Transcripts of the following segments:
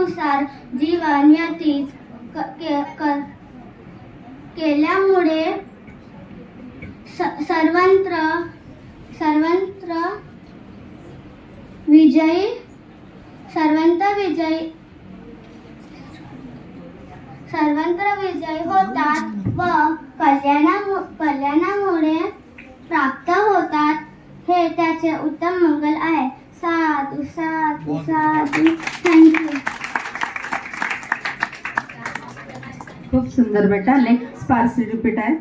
नुसार जीवन व्यतीत केल्यामुळे सर्वत्र विजयी होतात व कल्याणामुळे प्राप्त होतात, हे त्याचे उत्तम मंगल आहे. साधू साधू साधू. थँक्यू. खूप सुंदर बेटा. नेक्स्ट पार्सी रिपीट आहे.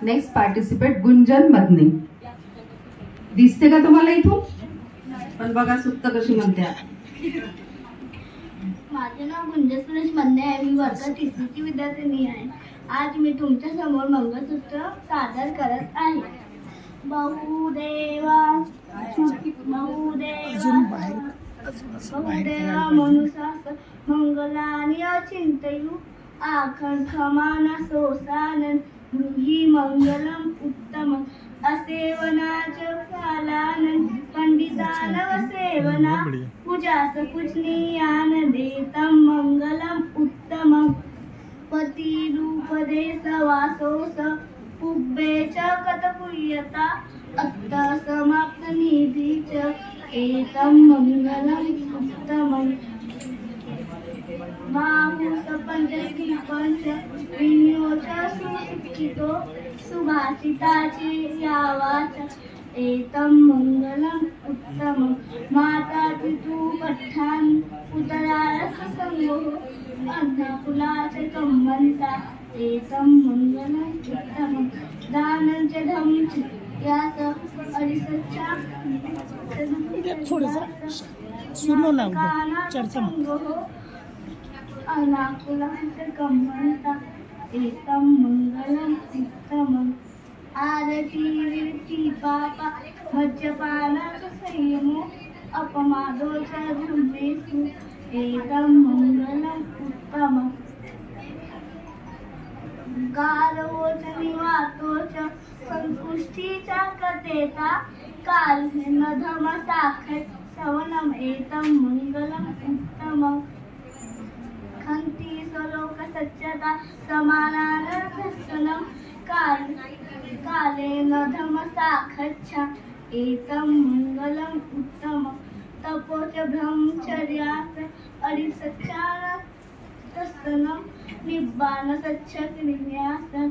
नेक्स्ट पार्टिसिपेट गुंजन मदने. दिसते का तुम्हाला इथून? पण बघा सुक्त कशी म्हणते. माझे नाव गुंजन सुरेश मदने आहे. मी वर्ग 3ची विद्यार्थिनी आहे. आज मी तुमच्या समोर मंगळसूत्र सादर करत आहे. बहुदेवा मनुष्यास मंगलानि अचिंतयु आखंडमाना सोसानन गृही मंगलम उत्तम असेवनाच कालानन पंडितानव सेवना पूजास पूजनीयान देतम मंगलम उत्तमम पतिरूपदे सवासोस पुब्बे च कतपुय्यता अत्त समाप्त निधि च एतम मंगलम उत्तमम बाहुस पंचकी पंच विन्योच सुशिक्षितो सुभाषिताचे यावाच एतम मंगलम उत्तमम माता पितु पठ्ठान पुतरारस संगो अन्नकुलाचे कम्मंता एतम मंगलम उत्तमम दानंच धम्मच यास अरिसच्चा सुनो ना चर्चा अनाकुलाचे कम्मंता एतम मंगलम उत्तमम आरती विरती पापा मज्जपानाचा संयमो अपमादोच धम्मेषु एतम मंगलम उत्तमम गारवोच निवातोच संकुष्ठीचा कथेता काल नधम साखर सवनम एतम मंगलम उत्तमम खंती सलोक सच्चता समानानर्धस्तनम काले नधम साखच्छा एतम मंगलम उत्तमम तपोच ब्रह्मचर्यास अरिसच्चानस्तनम निब्बान सच्छक्रियासन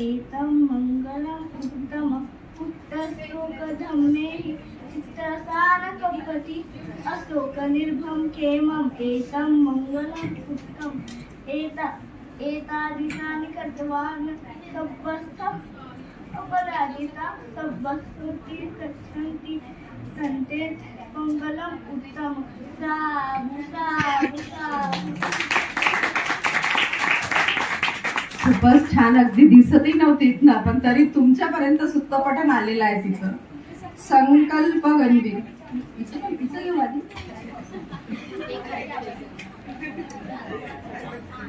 एतम मंगलम उत्तमम उत्तरश्लोक धम्मेहि चित्रसान कंपति अशोक निर्भम केमम एतम मंगलम उत्तम एतादिशानि कृतवान् सब्बस्थ अपराजिता सब्बस्ति गच्छन्ति सन्ते मंगलम उत्तम. साधु साधु साधु. खूपच छान. अगदी दिसतही नव्हती इथनं, पण तरी तुमच्यापर्यंत सुत्तपठण आलेलं आहे तिचं. संकल्प गणवी.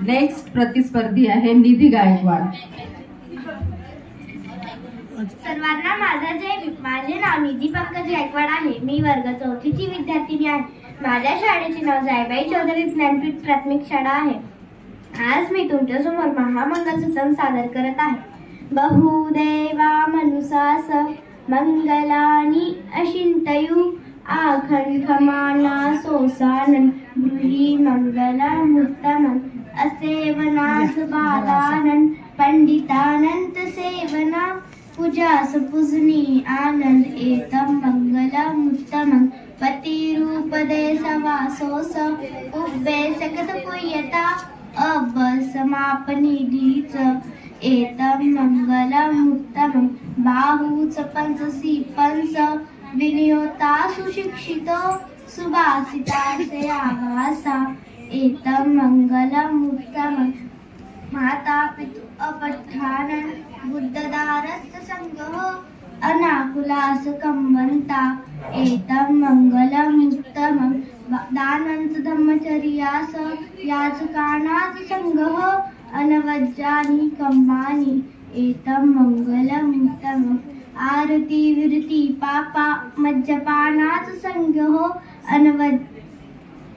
नेक्स्ट प्रतिस्पर्धी आहे निधी गायकवाड. सर्वांना माझा जय. माझे नाव निधी पंकज गायकवाड आहे. मी वर्ग 4ची विद्यार्थिनी आहे. माझ्या शाळेचे नाव जायबाई चौधरी ज्ञानपीठ प्राथमिक शाळा आहे. आज मी तुमच्यासमोर महामंगलसूत्र सादर करत आहे. बहुदेवा मनुसास मंगलानि अचिंतयु आखंडमाना सोसानन गृही मंगलम उत्तमम असेवनास बालानन पंडितानंत सेवना पूजास पूजनी आनंद एतम मंगलम उत्तमम पतिरूपदे सवासोस उब्बे सकत पुय्यता अब समापनिधीच एतम मंगलम उत्तमम बाहुच पंचसी पंच विनियोता सुशिक्षितो सुभाषिताचे आवासा एतम मंगलम उत्तमम माता पितु अपठ्ठान बुद्धदारस्त संगः अनाकुलास कम्मंता एतम मंगलम उत्तमम दानंच धम्मचर्यास याचकानाच संगः अनवज्जानि कम्मानि एतम मंगलम उत्तमम आरती विरती पापा मज्जपानाच संग हो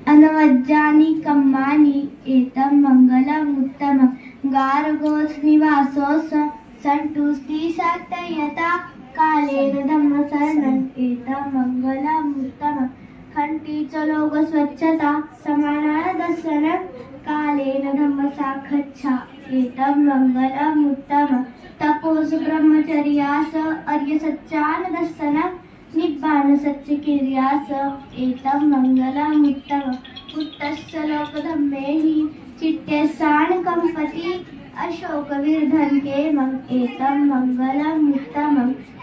अनवज्जानी कम्मानी एतम मंगलम उत्तम गारगोस निवासोस संतुष्टि सत्ययता कालेन धम्म शरणं एतम मंगलम उत्तम खंडीच लोक स्वच्छता समानान दर्शनं कालेन धम्म साक्षाच्छा एतम मंगलम उत्तम तपोस ब्रह्मचर्यास अर्य सच्चान दर्शनं निब्बान सच्च किर्यास एतम मंगलम उत्तम उत्तस्य लोक धम्मेहि चित्ते सान कंपति अशोक विर्धन के मं एतम मंगलम उत्तम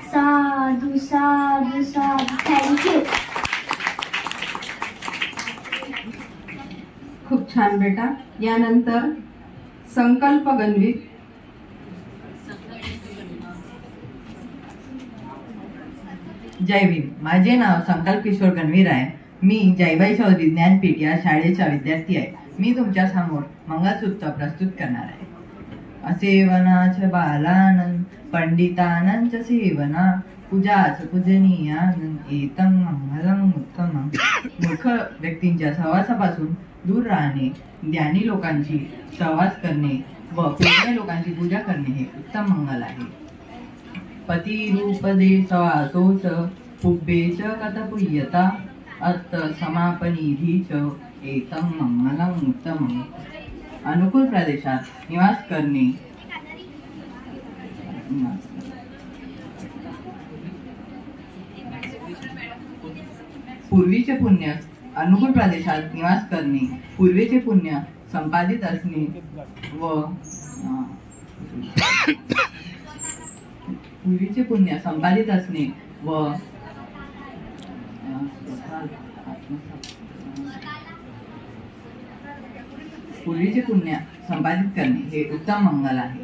साधु साधु साधु थँक यू. खूप छान बेटा. यानंतर संकल्प गणवीर. जय भीम. माझे नाव संकल्प किशोर गणवीर आहे. मी जयबाई चौधरी ज्ञानपीठ या शाळेचा विद्यार्थी आहे. मी तुमच्या समोर मंगळसूत्र प्रस्तुत करणार आहे. असेवनाच बालानंद पंडितानंच सेवना पूजाच पूजनीयानंद एतम मंगलम उत्तमम. मूर्ख व्यक्तींच्या सहवासापासून दूर राहणे, ज्ञानी लोकांची सहवास करणे व पुण्य लोकांची पूजा करणे हे उत्तम मंगल आहे. पती रूपदे सवासोच पुब्बेच कथपुय्यता अत्त समापनिधीच एतम मंगलम उत्तमम. अनुकूल प्रदेशात निवास करणे, पूर्वीचे पुण्य अनुकूल प्रदेशात निवास करणे, पूर्वीचे पुण्य संपादित असणे व पूर्वीचे पुण्य संपादित असणे व पूर्वीचे पुण्य संपादित करणे हे उत्तम मंगल आहे.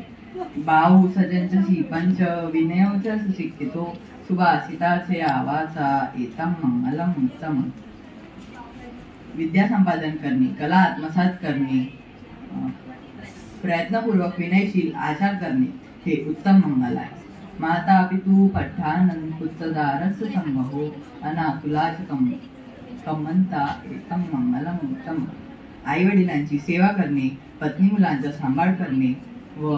बाहू सजनची पंच विनयोच शिक्षितो सुभाषिताचे आवाचा एतम मंगलम उत्तम. विद्या संपादन करणे, कला आत्मसात करणे, प्रयत्नपूर्वक विनयशील आचार करणे हे उत्तम मंगल आहे. माता पितू पठ्ठानन पुत्रदारस संभो अनाकुलाच कमंता एतम मंगलम उत्तम. आई वडिलांची सेवा करणे, पत्नी मुलांचा सांभाळ करणे व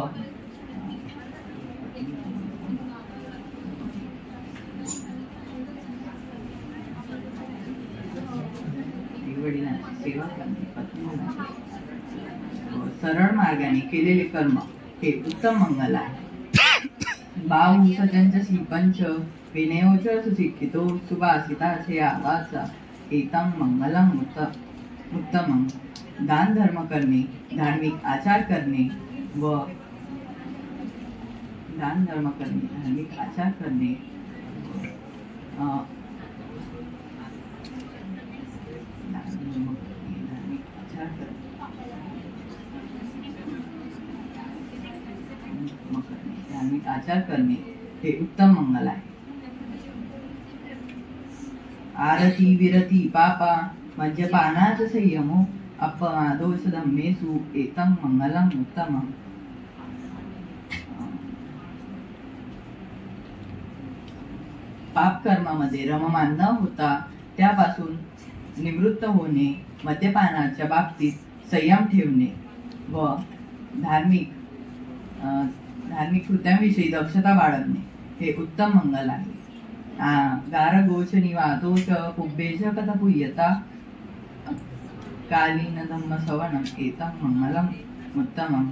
वडिलांची सेवा करणे, पत्नी मुलांची सरळ मार्गाने केलेले कर्म हे उत्तम मंगल आहे. बाहू सजनची पंच विनयोच सुशिक्षितो सुभाषिताचे आवाचा एतम मंगलम उत्तमम. दान धर्म करणे, धार्मिक आचार करणे व धार्मिक आचार करणे धार्मिक आचार करणे हे उत्तम मंगल आहे. आरती विरती पापा मद्यपानाच संयमो अपमादोष धम्मेसु एतम मंगलम उत्तमम. पाप कर्मामध्ये रममान न होता त्यापासून निवृत्त होणे, मद्यपानाच्या बाबतीत संयम ठेवणे व धार्मिक कृत्यांविषयी दक्षता बाळगणे हे उत्तम मंगल आहे. गारगोच निवातोच पुब्बेच कथपुय्यता कालीन धम्म सवनम एतम मंगलम उत्तमम.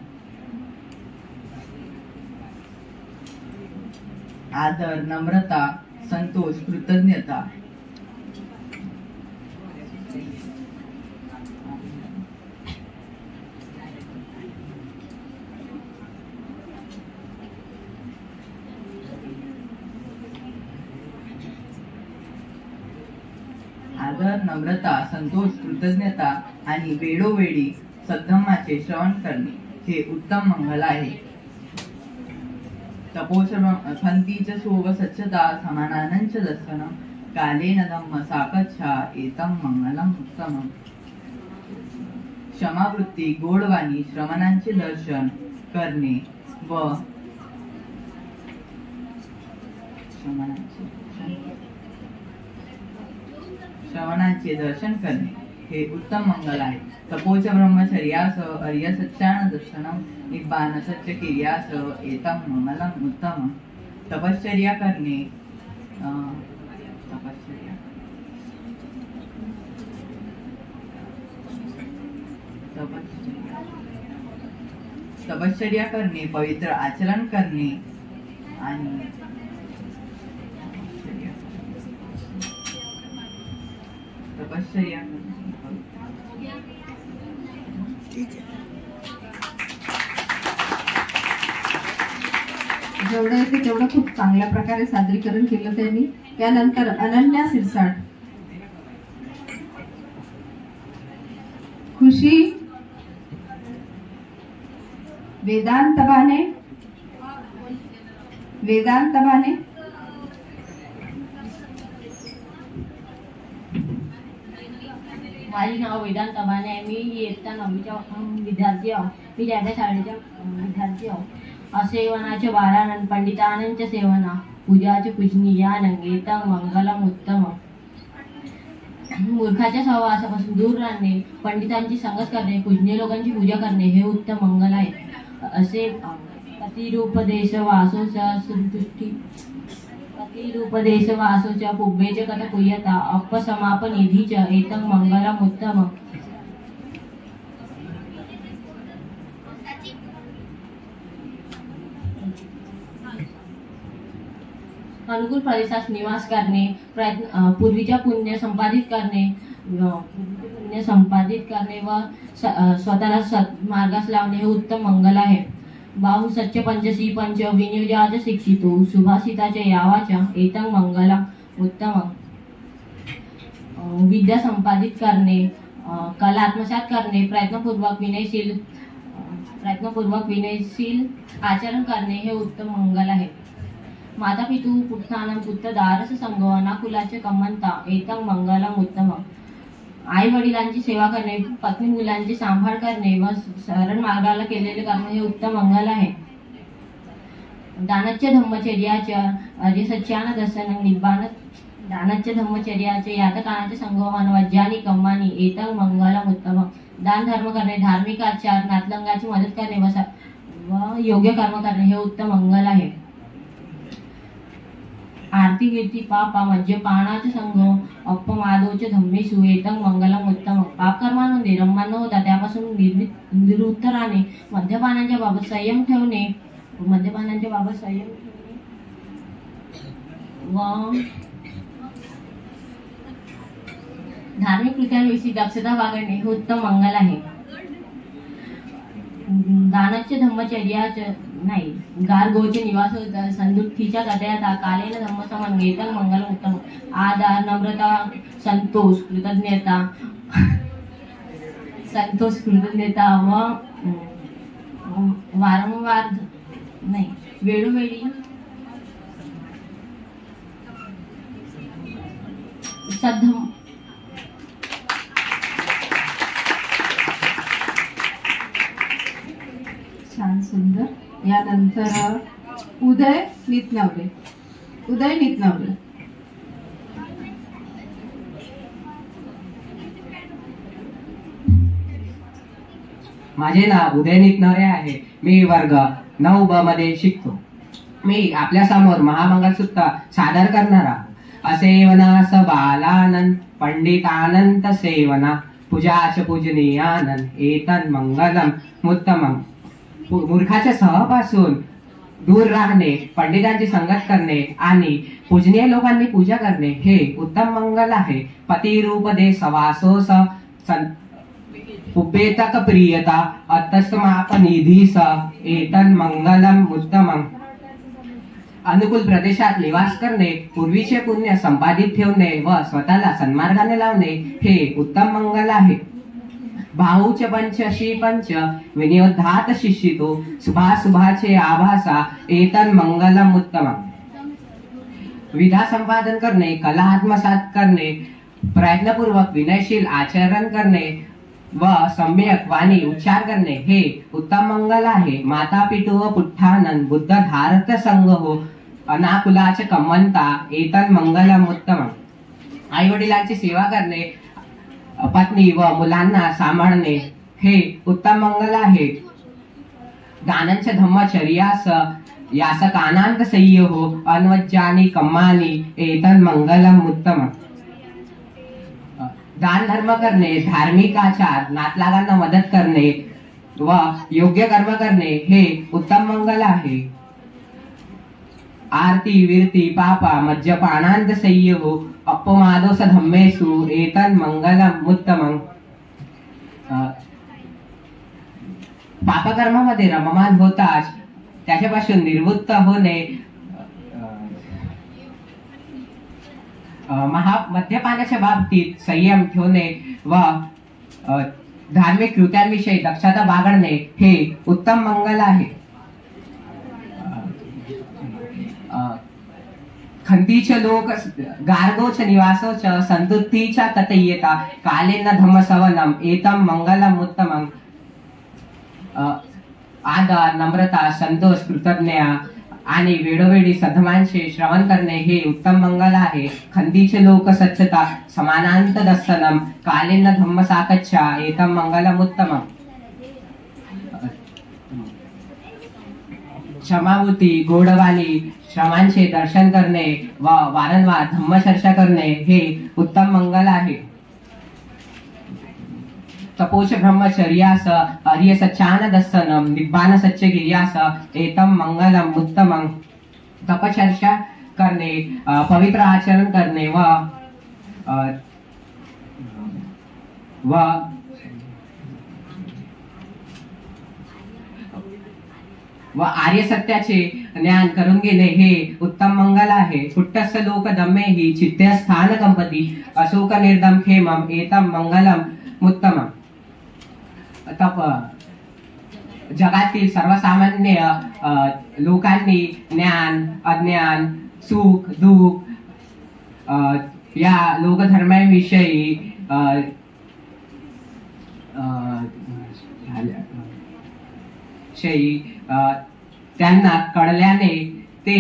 आदर, नम्रता, संतोष, कृतज्ञता आदर, नम्रता, संतोष, कृतज्ञता आणि वेळोवेळी सद्धम्माचे श्रवण करणे हे उत्तम मंगल आहे. तपोशंतीच सोग सच्चता समानानंच दर्शन कालेन धम्म साकच्छा एतम मंगलम उत्तमम. क्षमावृत्ती, गोडवाणी, श्रमणांचे दर्शन करणे व श्रवणाचे दर्शन करणे हे उत्तम मंगल आहे. तपोच ब्रह्मचर्यासह अर्य सच्चान दर्शनम निब्बान सच्च क्रियासह एतम मंगलम उत्तम. तपश्चर्या करणे तपश्चर्या करणे, पवित्र आचरण करणे आणि तपश्चर्या जेवढं येते तेवढं खूप चांगल्या प्रकारे सादरीकरण केलं त्यांनी. त्यानंतर अनन्या सिरसाट, खुशी वेदांत बाने, माझे नाव वेदांत बाने आहे. मी इयत्ता 9वीचा विद्यार्थी आहो. मी ज्या शाळेचा विद्यार्थी आहो. असेवनाचे बारानंद पंडितानंद सेवना पूजाचे पूजनीयानंद एतम मंगलम उत्तम. मूर्खाच्या सहवासापासून दूर राहणे, पंडितांची संगत करणे, पूजनीय लोकांची पूजा करणे हे उत्तम मंगल आहे. असे पतिरूपदेश वासोच्या पुब्बेचे कथा कुयता अपसमापनिधीच एतम मंगलम उत्तम. अनुकूल प्रदेशात निवास करणे, पूर्वीच्या पुण्य संपादित करणे व स्वतःला सत्मार्गास लावणे हे उत्तम मंगल आहे. बाहु सच्च पंचसी पंच विनियोजात शिक्षितो सुभाषिताच्या यावाच्या एतम मंगलम उत्तम. विद्या संपादित करणे, कला आत्मसात करणे, प्रयत्नपूर्वक विनयशील आचरण करणे हे उत्तम मंगल आहे. माता पितु पुत्रानं पुत्र दारस संगोना कुलाचे कमंता एतम मंगलम उत्तम. आई वडिलांची सेवा करणे, पत्नी मुलांची सांभाळ करणे व सरळ मार्गाला केलेले कर्म हे उत्तम मंगल आहे. दानच्य धम्मचर्याच्या अर्य सच्चान दर्शन निब्बान दानच्य धम्मचर्याचे यातकानाचे संगोहन वज्जानी कम्मानी एतम मंगलम उत्तम. दान धर्म करणे, धार्मिक आचार, नातलंगाची मदत करणे व योग्य कर्म करणे हे उत्तम मंगल आहे. आरती कीर्ती पापा मद्यपानाचे संग अपमादोचे धम्मेषु एतम मंगलम उत्तम. पापकर्मांमध्ये रममान न होता त्यापासून निवृत्त राहणे, मद्यपानाच्या बाबत संयम ठेवणे व धार्मिक कृत्यांविषयी दक्षता बाळगणे हे उत्तम मंगल आहे. दानच्य धम्मचर्याचे नाही गार्गोचे निवास संदुष्टीच्या कथयाता कालेन धम्मसमन एतम मंगल उत्तम. आदर, नम्रता, संतोष कृतज्ञता व वारंवार नाही वेळोवेळी सद्धम छान सुंदर. यानंतर उदय नितनवरे. माझे नाव उदय नितनवरे आहे. मी वर्ग 9ब मध्ये शिकतो. मी आपल्या समोर महामंगल सूत्र सादर करणार आहोत. असेवना स बालानंद पंडितानंद सेवना पूजाच पूजनीयानंद एतन मंगलम उत्तमम. मूर्खाच्या सहपासून दूर राहणे, पंडितांची संगत करणे आणि पूजनीय लोकांनी पूजा करणे हे उत्तम मंगल आहे. पतिरूपदे सवासो स उपेतक प्रियता अतस्मापनिधी स एतन मंगलम उत्तमम. अनुकूल प्रदेशात निवास करणे, पूर्वीचे पुण्य संपादित ठेवणे व स्वतःला सन्मार्गाने लावणे हे उत्तम मंगल आहे. भाऊच पंचशी पंच विनियोधात शिक्षितो शुभाशुभाचे आभासा एतन मंगलम उत्तमम. विधा संपादन करणे, कला आत्मसात करणे, प्रयत्नपूर्वक विनयशील आचरण करणे व सम्यक वाणी उच्चार करणे हे उत्तम मंगल आहे. माता पितु व पुट्ठानन बुद्ध धारत संग हो अनाकुलाचे कम्मंता एतन मंगलम उत्तमम. आई वडिलांची सेवा करणे, पत्नी व मुलांना सांभाळणे हे उत्तम मंगल आहे. दानंच धम्मचर्यास यास कानांत संयो अन्वज्जानी कम्मानी एतन मंगलम उत्तम. दान धर्म करणे, धार्मिक आचार, नातलागांना मदत करणे व योग्य कर्म करणे हे उत्तम मंगल आहे. आरती वीरती पापा मज्जपानांत संयो अपमादोस धम्मेसु एतन मंगलम उत्तमं. पापकर्मामध्ये रममान होताच त्याच्यापासून निवृत्त होणे, मद्यपानाच्या बाबतीत संयम ठेवणे व धार्मिक कृत्यांविषयी दक्षता बाळगणे हे उत्तम मंगल आहे. खंतीचे लोक गार्गोच निवासोच संतुष्टीच्या कथयेता कालेन धम्मसवनम एतम मंगलम उत्तमं. आदर, नम्रता, संतोष, कृतज्ञता आणि वेळोवेळी सधमांचे श्रवण करणे हे उत्तम मंगल आहे. खंतीचे लोक सच्चता समानांत दर्शनम कालेन धम्म साकच्छा एतम मंगलम उत्तमं. क्षमावृत्ती, गोडवाणी, श्रमांचे दर्शन करणे व वारंवार धम्मचर्चा करणे हे उत्तम मंगल आहे. तपोच ब्रह्मचर्यास आर्य सच्चान दर्शनम निब्बान सच्च गिर्यास एतम मंगलम उत्तमं. तपचर्चा करणे, पवित्र आचरण करणे व आर्य सत्याचे ज्ञान करून घेणे हे उत्तम मंगल आहे. पुट्टस्स लोक दम्मे हि चित्ते स्थान कंपती अशोक निर्दम खेमम एतम मंगलम उत्तमं. जगातील सर्वसामान्य लोकांनी ज्ञान, अज्ञान, सुख, दुःख या लोकधर्मांविषयी त्यांना कळल्याने ते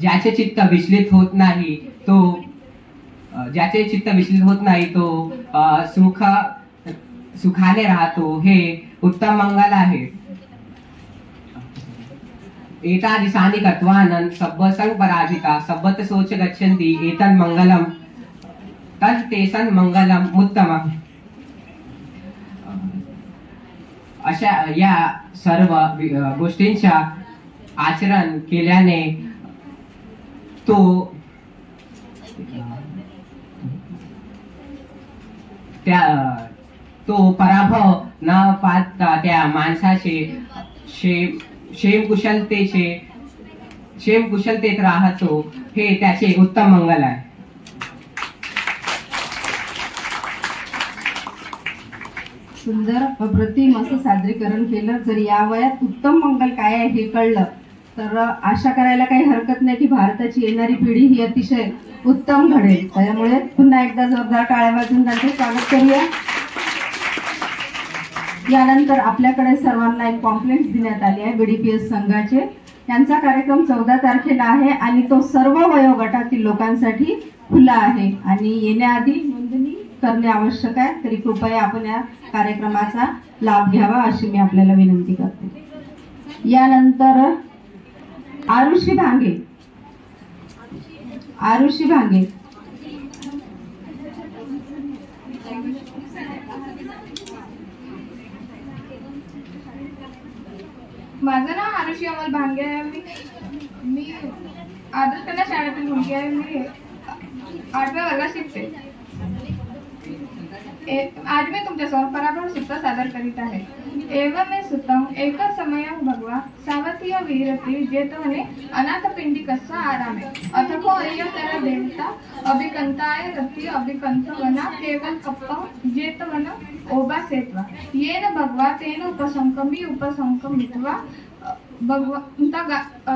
ज्याचे चित्त विचलित होत नाही तो सुखाने राहतो हे उत्तम मंगल आहे. एता दिसानी कत्वानन सब्बसंग पराजिता सब्बत सोच गच्छन्ति एतन मंगलम तद तेसन मंगलम उत्तमं. अशा या सर्व गोष्टींच्या आचरण केल्याने तो पराभव न पाहता त्या माणसाचे क्षेमकुशलतेत राहतो हे त्याचे उत्तम मंगल आहे. सुंदर अप्रतिम असं सादरीकरण केलं. जर या वयात उत्तम मंगल काय आहे हे कळलं तर आशा करायला काही हरकत नाही की भारताची येणारी पिढी ही अतिशय उत्तम घडेल. त्यामुळे पुन्हा एकदा जोरदार टाळ्या वाजवून त्यांचे स्वागत करूया. यानंतर आपल्याकडे सर्वांना एक कॉम्प्लेक्स देण्यात आली आहे BDPS संघाचे. यांचा कार्यक्रम 14 तारखेला आहे आणि तो सर्व वयोगटातील लोकांसाठी खुला आहे आणि येण्याआधी नोंदणी करणे आवश्यक आहे. तरी कृपया आपण या कार्यक्रमाचा लाभ घ्यावा अशी मी आपल्याला विनंती करते. यानंतर आरुषी भांगे. माझं नाव आरुषी अमल भांगे आहे. मी आदर्श कन्या शाळेतील मुलगी आहे. मी 8व्या वर्गात शिकते. आज मी तुमच्यासमोर पराभव सूक्त सादर करीत आहे. एवं मे सुतम एक समयं भगवा सावतीय वीरती जेतवने अनाथ पिंडी कसा आरामे अथको अय्यर देवता अभिकंताय रती अभिकंत वना केवल कप्पं जेतवन ओबा सेत्वा येन भगवा तेन उपसंकमी उपसंकमित्वा भगवंत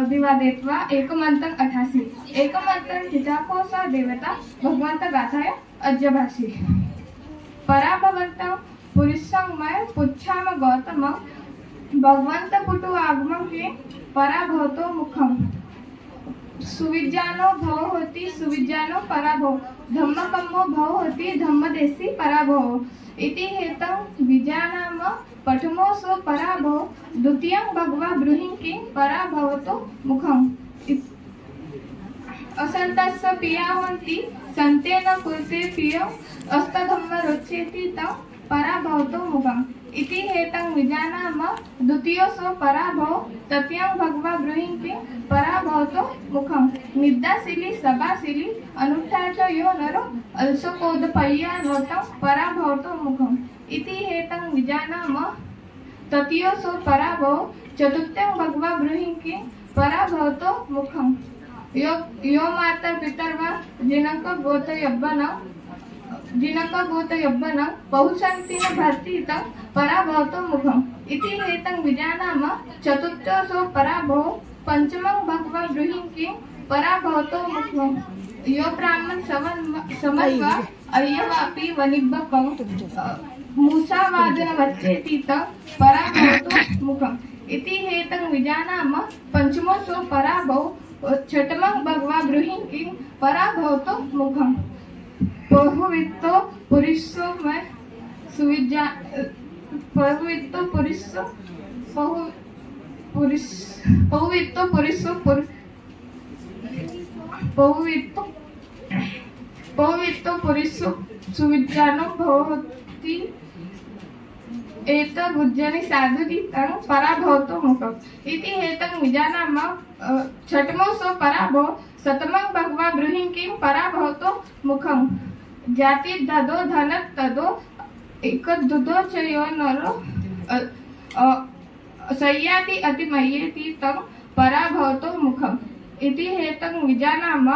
दिवादेत्वा एकमंतं 88 एकमंतं चिताकोसा देवता भगवंत गाथाय अज्जभाषी पराभवंत पुरुषंगमय पुच्छाम गौतम भगवंत पुटु आगमं के पराभवतो मुखम सुविज्ञानो भव होती सुविज्ञानो पराभव धम्मकम्मो भव होती धम्मदेसी पराभव इति हेतं विजानाम पठमो सो पराभव द्वितीयं भगवा ब्रूहिंकी पराभवतो मुखम् असंतस्य पियावन्ति संतेन कुरुते पियं अस्तधम्म रोचेति तं पराभवतो मुखम् इति हेतं विजानाम द्वितीयोऽसो पराभव तृतीयं भगवा ब्रूहिंकी पराभवतो मुखम् निद्दाशीली सभाशीली अनुष्ठाच यो नरो अलसकोदपय्यानोतं पराभवतो मुखम् इति हेतं विजानाम तृतीयोऽसो पराभव चतुर्थं भगवा ब्रूहिंकी पराभवतो मुखम् यो माता पितर्वा जिनक गोत यब्बन बहुशान्तिन भर्तितं पराभवतो मुखम् इति हेतं विजानाम चतुर्थोऽसो पराभव पंचमं भगवा ब्रूहिंकी पराभवतो मुखम् यो ब्राह्मण समन्वा अय्यवापि वनिब्बकं मूसावादन वच्चेति तं पराभवतो मुखम् इति हेतं विजानाम पंचमोऽसो पराभव छठमं भगवा ब्रूहिंकी पराभवतो मुखम् बहुवित्तो पुरुषो में सुविज्ञा बहुवित्तो पुरुषो बहुवित्तो पुरुषो बहुवित्तो पुरुषो सुविज्ञानो भवति एत गुज्जनि साधुति तं पराभवतो मुखम् इति हेतं विजानाम छठमोऽसो पराभव सतमं भगवा ब्रूहिंकीं पराभवतो मुखम् जाति ददो धन तदो एकदुदो च यो नरो सय्याति अतिमय्येति तं पराभवतो मुखम् इति हेतं विजानाम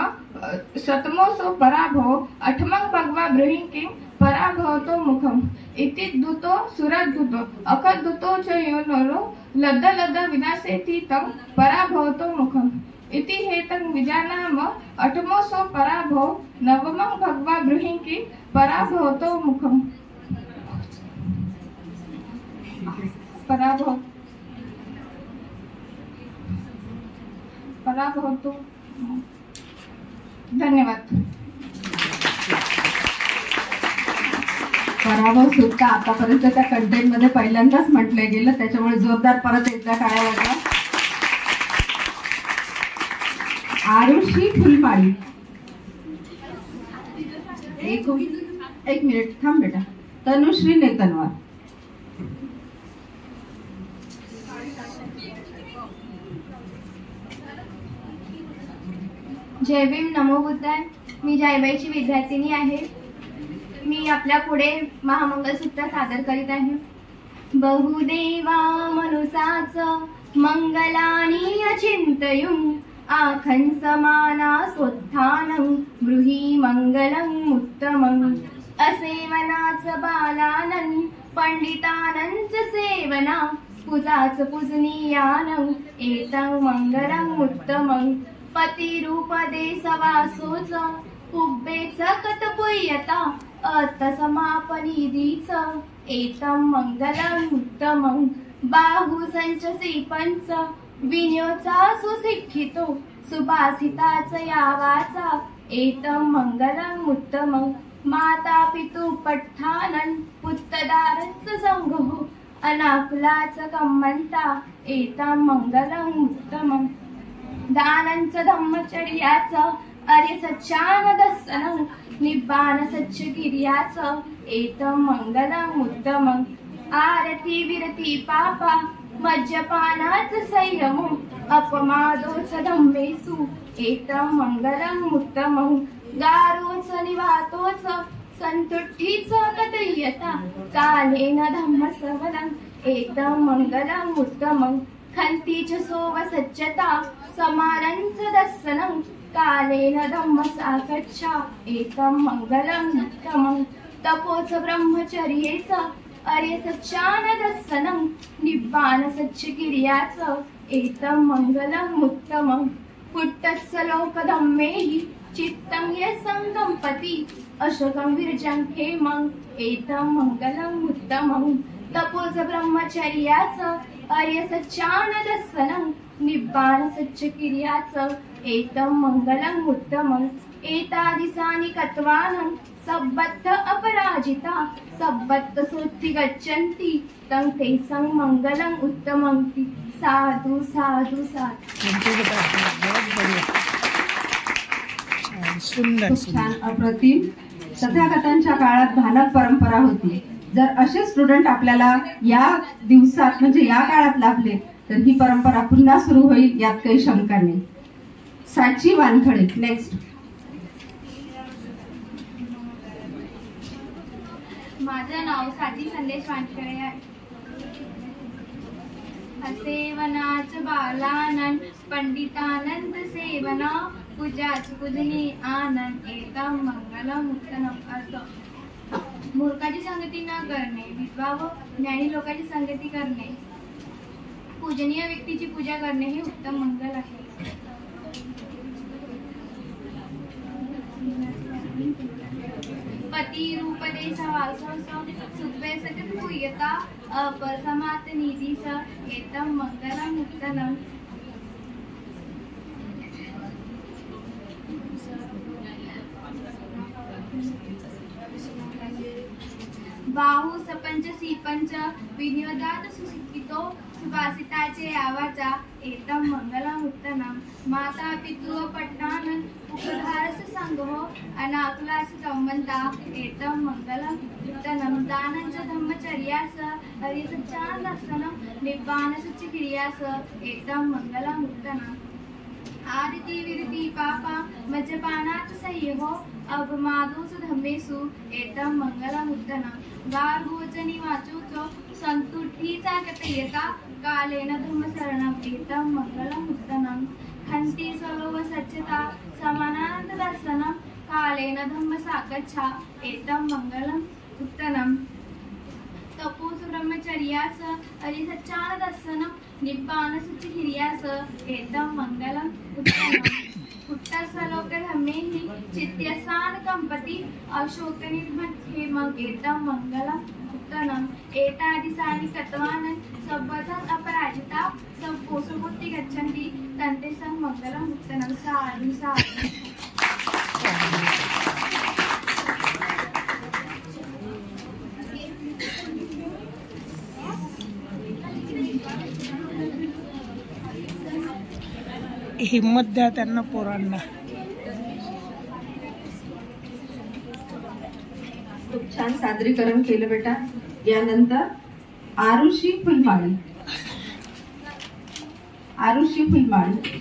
सतमोऽसो पराभव अठमं भगवा ब्रूहिंकीं पराभवतो मुखम् इति दूतो सुरदूतो अकदूतो च यो नरो लद्द लद्द विनाशेति तं पराभवतो मुखम् इति हेतं विजानाम अठमोऽसो पराभव नवमं भगवा ब्रूहिंकी पराभवतो मुखम् पराभवतो धन्यवाद. पराभव सुद्धा आतापर्यंत त्या कंटेंट मध्ये पहिल्यांदाच म्हटलं गेलं, त्याच्यामुळे जोरदार परत एकदा टाळ्या वाजवा. आरुषी फुलमाळी एक मिनिट थांब बेटा. तनुश्री नेतनवार. जय भीम, नमो बुद्धाय. मी जायबाईची विद्यार्थिनी आहे. मी आपल्या पुढे महामंगलसूत्र सादर करीत आहे. बहुदेवा मनुसाच मंगलानी अचिंतयुं आखन समाना सोत्थानं गृही मंगलम् उत्तमम् असेवनाच बालानन पंडितानंच सेवना पूजाच पूजनीयानं एतं मंगलम् उत्तमम् पतिरूपदे सवासोच उब्बेच कतपुय्यता अर्थसमापनिधीच एतं मंगलम् उत्तमम् बाहुसंच श्रीपंच विन्योचा सुशिक्षितो सुभाषिताच यावाचा एतं मंगलम् उत्तमम् माता पितु पठ्ठानन् पुत्रदारस्य संगो अनाकुलाच कम्मंता एतं मंगलम् उत्तमम् दानंच धम्मचर्याच अर्य सच्चानदसनं निब्बाण सच्चगिर्याच एतं मंगलम् उत्तमम् आरती विरती पापा मज्जपानाच संयमो अपमादोच धम्मेषु एतं मंगलम् उत्तमम् गारोच निवातोच संतुष्टीच कथय्यता कालेन धम्मश्रवणम् एतं मंगलम् उत्तमम् खन्तीच सोव सच्चता समानंच दर्शनं कालेन धम्मसाकच्छा एतं मंगलम् उत्तमम् तपोच ब्रह्मचर्येच अर्य सच्चानदसनं निब्बाण सच्चगिर्याच एतं मंगलम् उत्तमम् पुट्टस्य लोकधम्मेहि चित्तं यस्सङ्गम्पति अशोकं विरजं हेमं एतं मंगलम् उत्तमम् तपोच ब्रह्मचर्याच अर्य सच्चानदसनं निब्बाण सच्चगिर्याच एतं मङ्गलम् उत्तमम् एतादिसानि कत्वानं सब्बत्त अपराजिता सब्बत्त सोत्ति गच्छन्ति तं तेषां मङ्गलम् उत्तमंति साधु साधु साधु. सुंदर खूप छान, अप्रतिम. तथागतांच्या काळात भानक परंपरा होती. जर असे स्टुडंट आपल्याला या दिवसात म्हणजे या काळात लाभले तर ही परंपरा पुन्हा सुरू होईल यात काही शंका नाही. साची वानखडे नेक्स्ट. माझं नाव साची संदेश वानखडे आहे. सेवनाच बालानन पंडितानंद सेवना पूजाच पूजनी आनंद एतं मंगलम उत्तमम. अर्थ: मूर्खाची संगती न करणे, विधवा व ज्ञानी लोकांची संगती करणे, पूजनीय व्यक्तीची पूजा करणे हे उत्तम मंगल आहे. पती रूप देश वासव सुखवे सकट पूयता अपसमात निधी स एतं मंगलम उत्तमम. बाहू सपंच सीपंच विनियोदात सुशिक्षितो सुभाषिताचे आवाचा एतं मंगलम उत्तमम. माता पितृ पट्टानन उपधारस संगो अनाकुलास संबंधा एतं मंगलम उत्तमम. दानंच धम्मचर्यास हरिसच्चानदर्शनं निब्बानस क्रियास एतं मंगलम उत्तमम. आदिति विरति पापा मज्जपानात् संयोगो अवमादोषु धम्मेषु एतं मंगलम उत्तमम. गार्गोचनी वाचोचो संतुष्टीचा कथयता कालेन धर्मशरणम एतं मंगलम उत्तमम. खंती सरोव सच्चता समानानंद दर्शनम कालेन धम्म साकच्छा एतं मंगलम उत्तमम. तपोस ब्रह्मचर्यास हरिसच्चान दर्शनम निब्बानस हिर्यास एतं मंगलम उत्तमम. पुट्टसलोक धम्मेहि चित्यसान कंपति अशोक निर्महेमं एतं मंगलम उत्तमम. एतादिसानि कत्वानं सब्बतं अपराजिता सम्पोषभूति गच्छन्ति तन्तेषां मंगलम उत्तमम. साधु साधु. हिम्मत द्या त्यांना पोरांना. खूप छान सादरीकरण केलं बेटा. यानंतर आरुषी फुलमाळी. आरुषी फुलमाळी.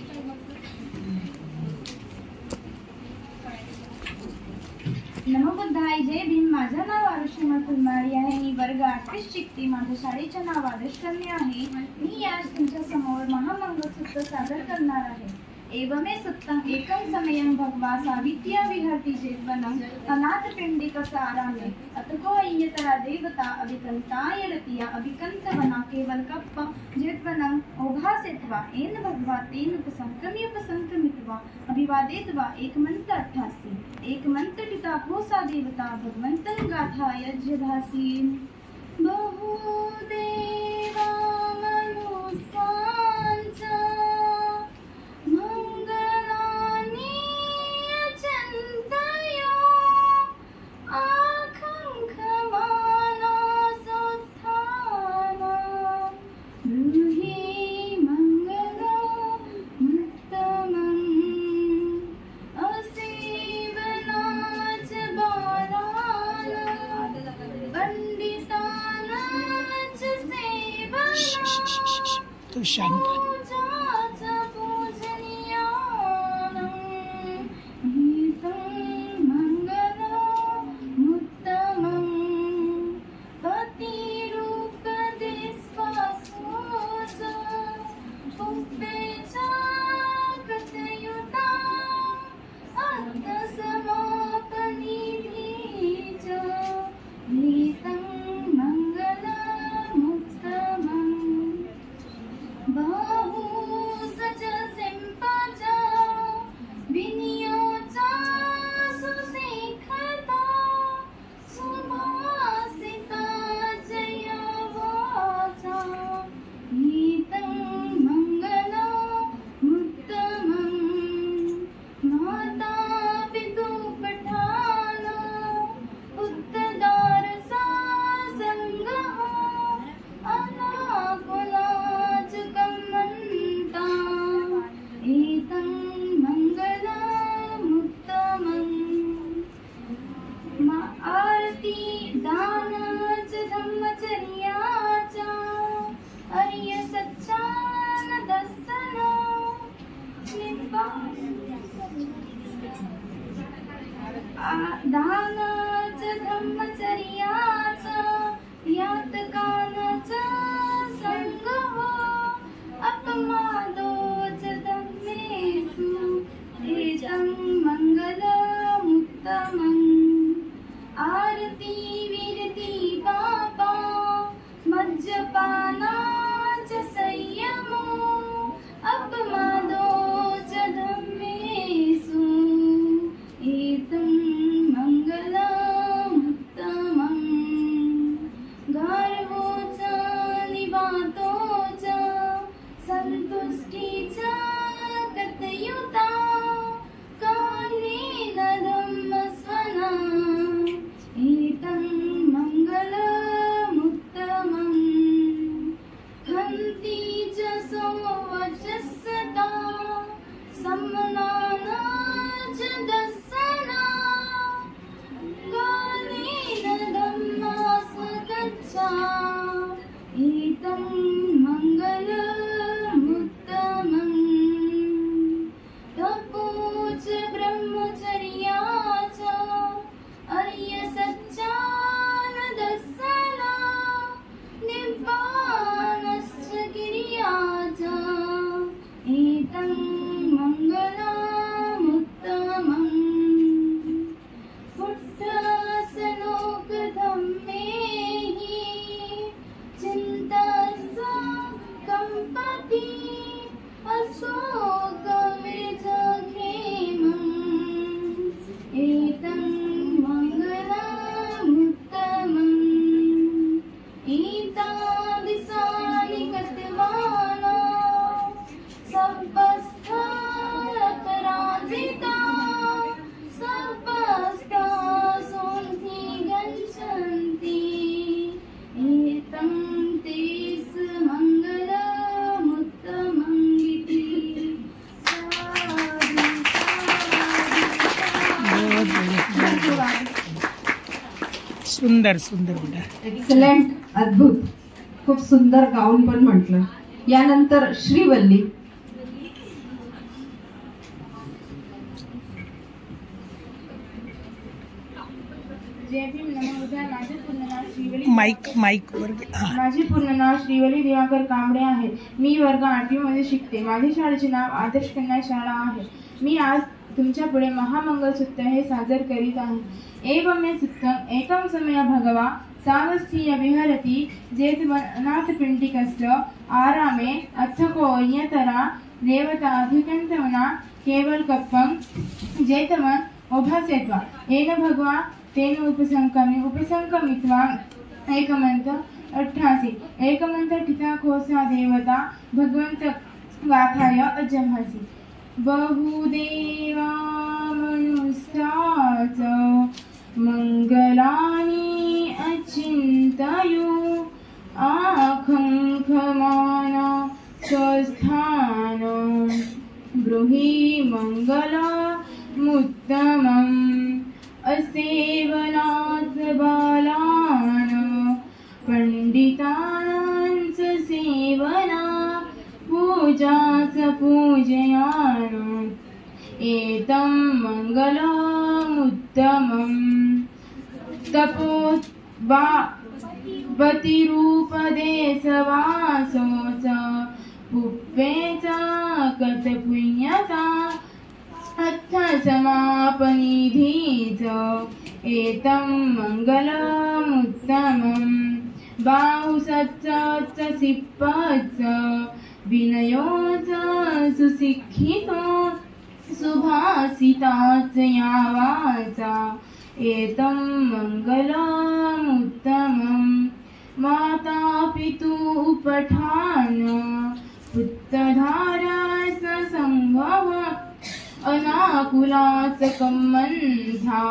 नमो बुद्धाय, जय भीम. माझं नाव आरुषी फुलमाळी आहे. मी वर्ग 28 शिकते. माझ्या शाळेचे नाव आदर्श कन्या आहे. मी आज तुमच्या समोर महामंगलसूत्र सादर करणार आहे. एवमे सुत्तम एकं समयं भगवा सावित्र्या विहरति जेवनं अनाथपिंडिक सारामे अतको अय्यतरा देवता अभिकंताय रतिया अभिकंतवना केवल कप्प जेवनं ओघासेत्वा एन भगवा तेन उपसंक्रमित्वा अभिवादेत्वा एकमंत 88 एकमंत पिता कोसा देवता भगवंतं गाथा यज्ञदासी बहुदेवा मनुसांचा तू शांत. Bye. दानच धम्मचर्याच यात कानच संग हो अपमादोच धम्मेषु एतं मंगलमुत्तमम् आरती विरती पापा मज्जपानाच संयमो अपमादोच धम्मेषु एतं मंगलमुत्तमम् गर्वोच निवातोच संतुष्टीच कथयुता कालेन धम्मस्वना एतं मंगलमुत्तमम् खन्ति च सोवचस्सता सम्मनाना च दर्शना कालेन धम्मास गच्छा एतं मंगलमुत्तमम् तपोच ब्रह्मचर्या च आर्यसच्चानदर्शना निब्बानश्च गिर्या च एतं मंगलमुत्तमम् पुट्टसलोकधम्मेहि चिन्तस्व कम्पति अशोकमृजखेमम् एतं मंगलमुत्तमम् एतादृशानि कृतवाना सर्वस्थापराजिता सर्वस्था सोन्ति गच्छन्ति एतं तेस् मंगलमुत्तमम् इति सुंदर सुंदर बेटा. एक्सलेंट, अद्भुत, खूप सुंदर गाऊन पण म्हटलं. यानंतर श्रीवल्ली. जय भीम नमोबुद्धाय. माझे पूर्ण नाव श्रीवली माईक वर घे. हा. माझे पूर्ण नाव श्रीवली दिवाकर कांबळे आहे. मी वर्ग 8वी मध्ये शिकते. माझ्या शाळेचे नाव आदर्श कन्या शाळा आहे. मी आज तुमच्या पुढे महामंगलसूत्र हे सादर करीत आहे. एवं मे सूत्रम् एकं समय भगवा सावस्थीय विहरति जेतमनाथपिण्डिकस्य आरामे अथको अन्यतरा देवताधिकन्तमना केवलकप्पं जेतमन् उभासेत्वा येन भगवा तेन उपसंकमित्वा एकमन्त 88 एकमन्त ठिताकोसा देवता भगवन्त गाथाय अजमहसि बहुदेवा मनुष्याच मंगलानि अचिन्तयो आखंखमान स्वस्थान ब्रूहि मंगलमुत्तमम् असेवनात् बालान् पंडितानां च सेवना पूजा च पूजयान एतं मंगलमुत्तमम् तपोबतिरूपदेशवासो च पुप्पे च कथपुण्यता अर्थसमापनिधि च एतं मंगलमुत्तमम् बाहुसच्च सिप्पच्च विनयो च सुशिक्षितो सुभाषिताच या वाचा एतं मंगलमुत्तमम् माता पितु उपठान पुत्रधारास संभव अनाकुलाच कम्मन्था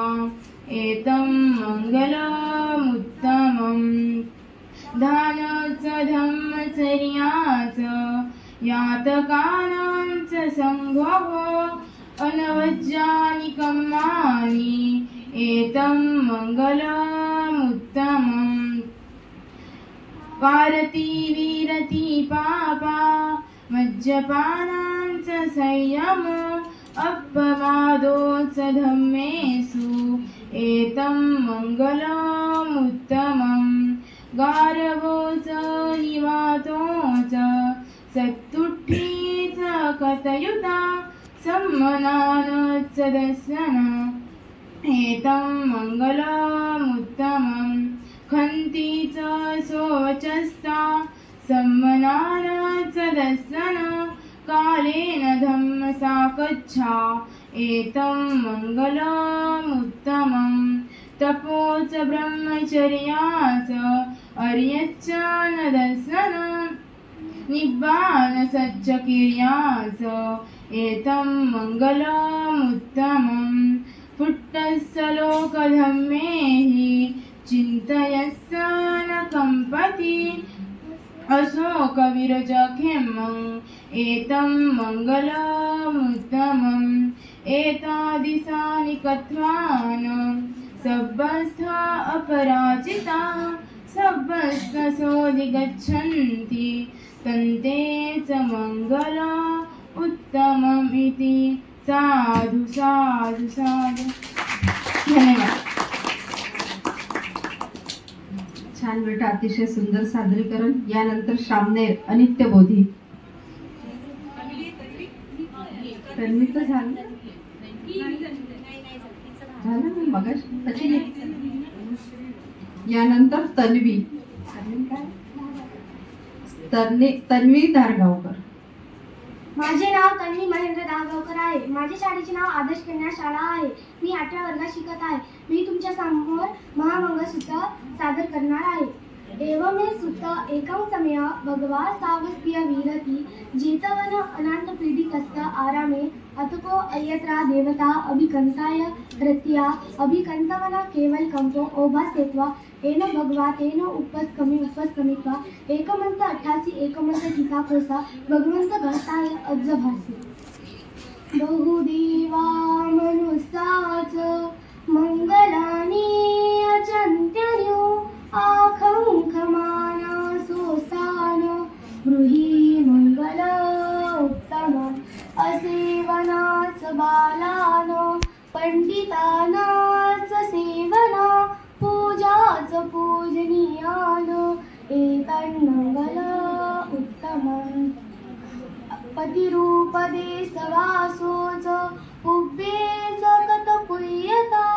एतं मंगलमुत्तमम् दानच धम्मचर्याच यातकानां च संभवो अनवज्यानि कम्मानि एतं मंगलमुत्तमम् वारति वीरति पापा मज्जपानां च संयमो अपमादो च धम्मेषु सम्मनानोत्सदस्सन एतं मङ्गलमुत्तमं खन्तीच शोचस्ता सम्मनानोत्सदस्सन कालेन धम्मसाकच्छा एतं मङ्गलमुत्तमं तपोच ब्रह्मचर्याच अर्यच्च नदर्शन निब्बान सच्चकिर्यास एतं मङ्गलमुत्तमं पुट्टस्य लोकधम्मेहि चिन्तयस्य न कम्पति अशोकविरजखेमं एतं मङ्गलमुत्तमम् एतादिशानि कथ्वान् सब्बस्थ अपराजिता सब्बस्थ सोऽधिगच्छन्ति तन्ते च मङ्गल उत्तमम् इति साधु साधु साधु. धन्यवाद. छान बेटा, अतिशय सुंदर सादरीकरण. यानंतर सामनेर अनित्यबोधी. तन्वी तर झालं मी मगाशी. यानंतर तन्वी तन्वी धारगावकर. माझे नाव तन्वी महेंद्र दागवकर आहे. माझ्या शाळेचे नाव आदर्श कन्या शाळा आहे. मी 8व्या वर्गात शिकत आहे. मी तुमच्या समोर महामंगलसूत्र सादर करणार आहे. एवमे सुत एकं समय भगवा सावस्त्य विरति जेतवन अनंत पीडितस्त आरामे अतको अयत्रा देवता अभिकंताय रत्या अभिकंतवना केवल कंपो ओभासेत्वा एन भगवा तेन उपस्कमित्वा एकमंत 88 एकमंत ठिका कोसा भगवंत घडताय अज्ज भासे. बहुदेवा मनुसाच मंगलानी अचंत्यो आखंखमाना सोसान गृही मंगल उत्तम असेवनाच बालान पंडितानाच सेवना पूजाच पूजनीयान एतन् मंगल उत्तमं पतिरूपदे सवासोच उभ्येच कतपुय्यता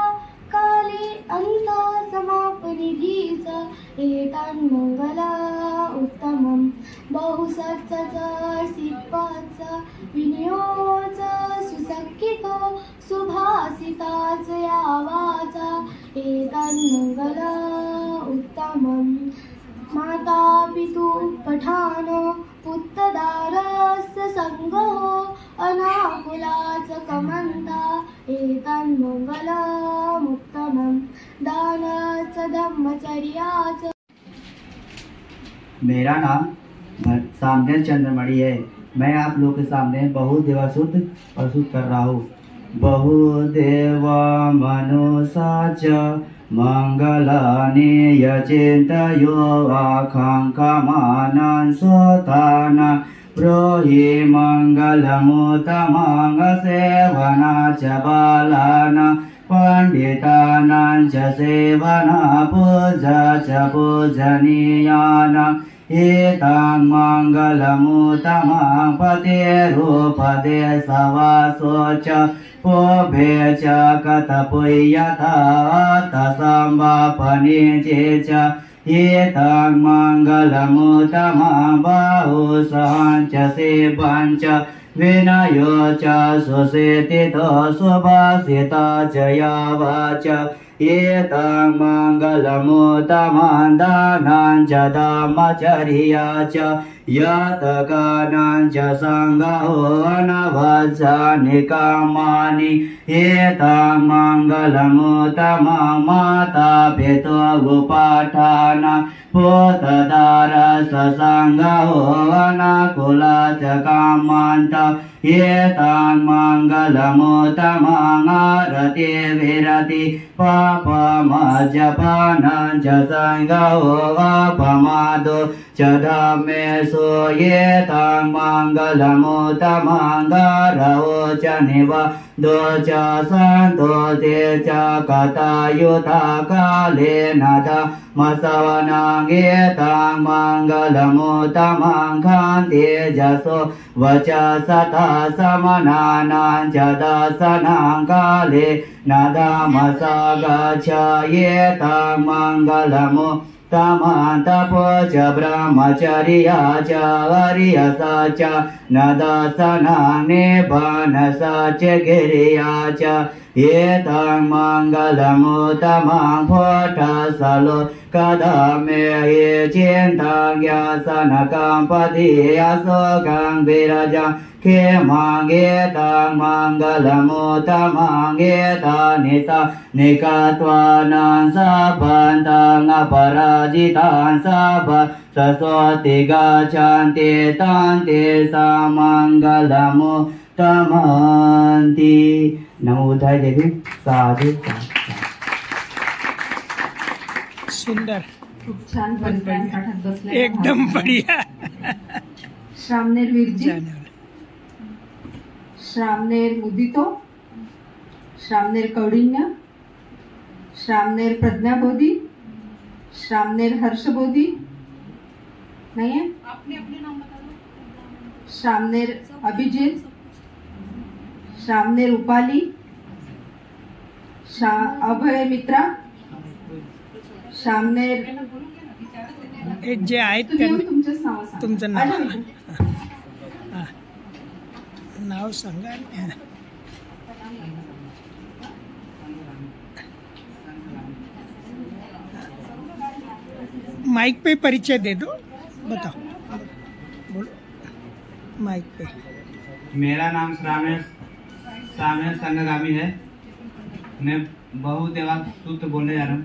काले अंत समापनिधीच एतन् मंगल उत्तमं बहुसच्च सिप्पच विनियोच सुसक्कितो सुभासिताच यावाचा एतन् मंगल उत्तमं माता पितु पठान पुत्रदारस्य संगो अनाकुलाच कमंता एतन् मंगलमुत्तमं दानच धम्मचर्याच. मेरा नाम सामनेर चंद्रमणि है. मैं आप लोग के सामने बहुदेवासुत प्रस्तुत कर रहा हूँ. बहुदेव मनुसाच मंगलानि यचिन्तयो आकाङ्क्षमानान् स्वतान् ब्रूहि मङ्गलमुत्तमं सेवना च बालान् पंडितानां च सेवना पूजा च पूजनीयान् एतं मङ्गलमुत्तमं पतिरूपदे सवासो च पोभे च कतपुय्यता तसंवापनिजे च एतं मङ्गलमुत्तमं बाहुसहं च सेवं च विनयो च सुसेतितो सुभासिता च यावाच एतं मङ्गलमुत्तमं दानं च धम्मचर्या च यातकानां च संगहो अनवत्सानि कामानि एतं मङ्गलमुत्तमं माता पितुः पुत्रदारस संगहो अनाकुलाच कामान्त एतं मङ्गलमुत्तमं आरति विरति पापमज्जपानं च संगहो अपमादो च धम्मे सो ये तां मङ्गलमुत्तमङ्गारवो च निवदो च सन्तोषे च कथयुता कालेन धम्मश्रवणं एतां मङ्गलमुत्तमं तेजसो वच सता समनानां च दर्शनं काले न धम्मस गच्छ एतां मङ्गलमुत्तमं तपो च ब्रह्मचर्या च हर्यस च न दर्शनं निबनस च गिर्या च एतां मङ्गलमुत्तमं फोटसलो कदमे ये चिन्तां यासनकं पदि अशोकं विरजं खेमां एतां मङ्गलमुत्तमं एतानि निकत्वानां सबन्धं अपराजितां सब सस्वति गच्छन्ति तां तेषां मङ्गलमुत्तमन्ति। नमो बुद्धाय देवी। साधु सुंदर, खूप छान परिपाठ पाठात बसले एकदम बढ़िया। श्रामनेर वीरजी, श्रामनेर मुदितो, श्रामनेर कौडिन्य, श्रामनेर प्रज्ञाबोधी, श्रामनेर हर्षबोधी नहीं है, श्रामनेर अभिजित, श्रामनेर उपाली, अभय मित्रा, श्रामनेर जे आहेत तुमचं नाव सांगा। माइक पे परिचय दे दो, बताओ, बोलो माइक पे। मेरा नाम श्रामनेर संगगामी है। मैं बहुदेवा सूत्र बोलने जा रहा हूँ।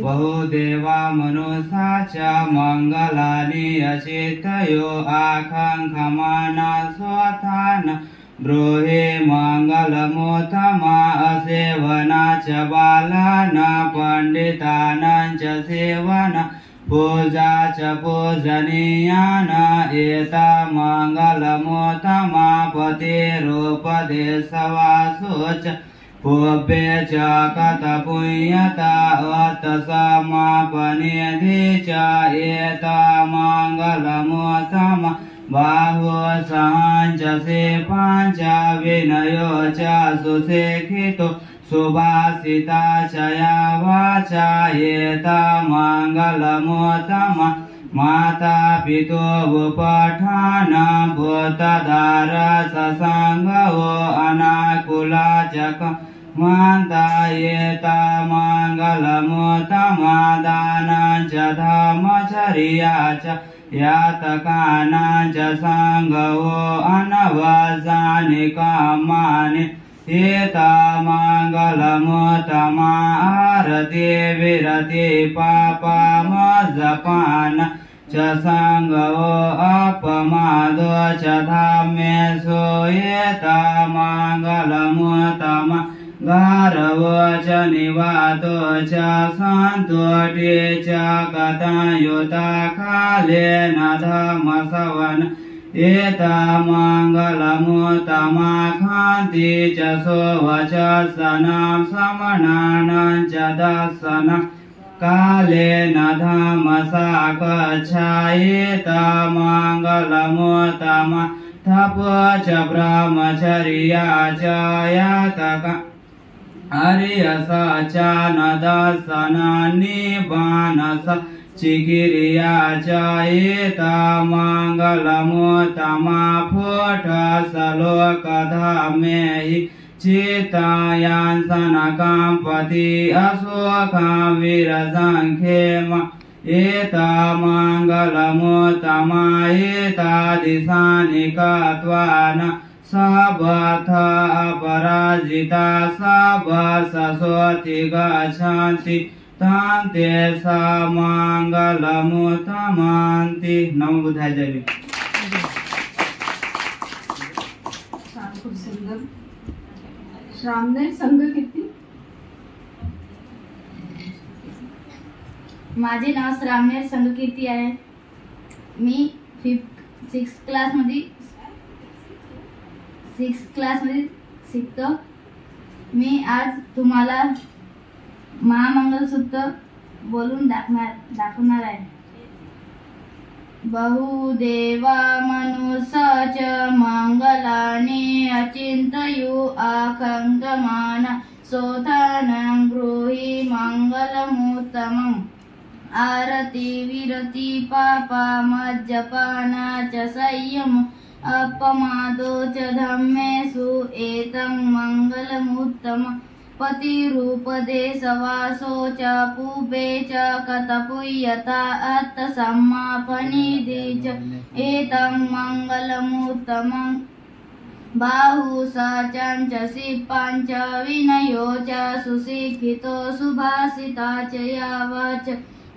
बहुदेवा मनुषा च मंगलानि अचितयो आकांक्षमाना स्वथान ब्रूहि मंगलमुत्तमा असेवना च बालाना पंडितानां च सेवना पूजा च पूजनीयाना एता मंगलमुत्तमा पतिरूपदेशवासो च पूर्वे च कथपुण्यता अतसमापनिधि च एता मंगलमुत्तमा बाहो सहंच से पांच विनयो च सुशिक्षितो सुभाषिता चया वाचा एता मंगलमुत्तमा माता पितो उपठान भूतधार ससंगो अनाकुला चक माता एता मंगलमुत्तमा दाना च धर्मचर्या च यातकाना च संगो अनवसानि कामानि एता मंगलमुत्तमा आरति विरति पापमजपान च संगो अपमादो च धामेषु एता मंगलमुत्तमा गारवो च निवातो च सन्तोषे च कथयुता कालेन धम्मश्रवण एता मंगलमुत्तमा खान्ति च सोवचसनां समनानां च दर्शनं कालेन धम्मसागच्छा एता मंगलमुत्तमा तपो च ब्रह्मचर्या च यातका हर्यसा च न दर्शनान्निबानस चिकिरिया च एता मंगलमुत्तमा फोटसलोकधामेहि चित्तायां सनकांपति अशोकां विरजं खेम एता मंगलमुत्तमा एता दिशानि कत्वान सबथ अपराजिता सब ससोति गच्छन्ति तान्ते समङ्गलमुत्तमन्ति। नमो बुद्धाय। जय भीम। छान, खूप सुंदर. श्रामनेर संघ किती? माझे नाव श्रामनेर संघकीर्ती आहे. मी 6th क्लासमध्ये शिकतो. मी आज तुम्हाला महामंगलसूत्र बोलून दाखवणार आहे. बहुदेवा मनुष्य च मंगलानि अचिंतयु आकांक्षमाण सोथानं ब्रूहि मंगलमुत्तमम्. आरती विरति पापा मज्जपाना च संयम अपमादो च धम्मेषु एतं मंगलमुत्तमम्. पतिरूपदेशवासो च पूबे च कतपुय्यता अत्तसम्मापनिधि च एतं मंगलमुत्तमम्. बाहुसचाञ्च सिप्पाञ्च विनयो च सुशिक्षितो सुभाषिता च यावच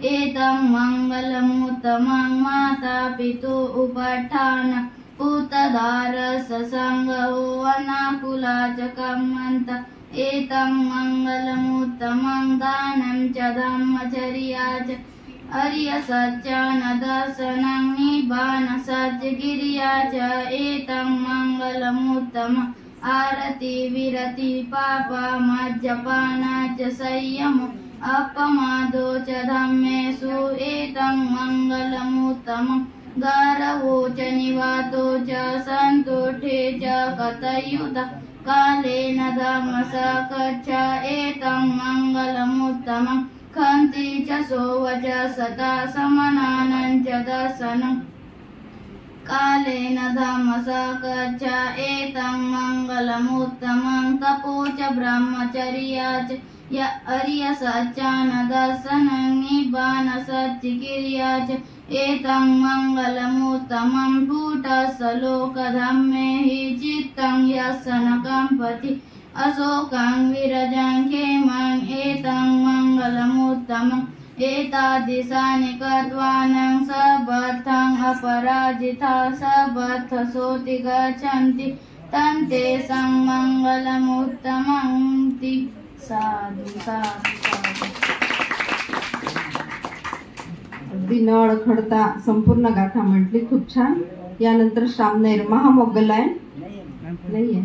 एतं मंगलमुत्तमम्. माता पितु उपठान पुत्रदार ससंगो अनाकुला च कम्मन्त एतं मंगलमुत्तमम्. दानं च धम्मचर्या च आर्यसज्जनदर्शनं निब्बानसज्जगिर्या च एतं मंगलमुत्तमम्. आरती विरति पापा मज्जपाना च संयम अपमादो च धम्मेषु एतं मंगलमुत्तमम्. गारवो च निवातो च सन्तोषे च कथयुत कालेन धम्मसकच्छ एतं मंगलमुत्तमम्. खन्ति च सोवच सदा समनानं च दर्शनं कालेन धम्मसकच्छ एतं मंगलमुत्तमम्. तपो च ब्रह्मचर्या च आर्यसज्जनदर्शनं निब्बानसज्जगिर्या च एतं मंगलमुत्तमम्. कूटस्थलोकधम्मे हि चित्तं यस्य न कम्पति अशोकं विरजं क्षेमं एतं मंगलमुत्तमम्. एतादृशानि कृत्वानं सबद्धं अपराजिता सबद्धसोऽति गच्छन्ति तं तेषां मंगलमुत्तमम्. साधु साधु साधु. अगदी न अडखडता संपूर्ण गाथा म्हटली. खूप छान. यानंतर श्रामनेर महामोगलायन नाहीये.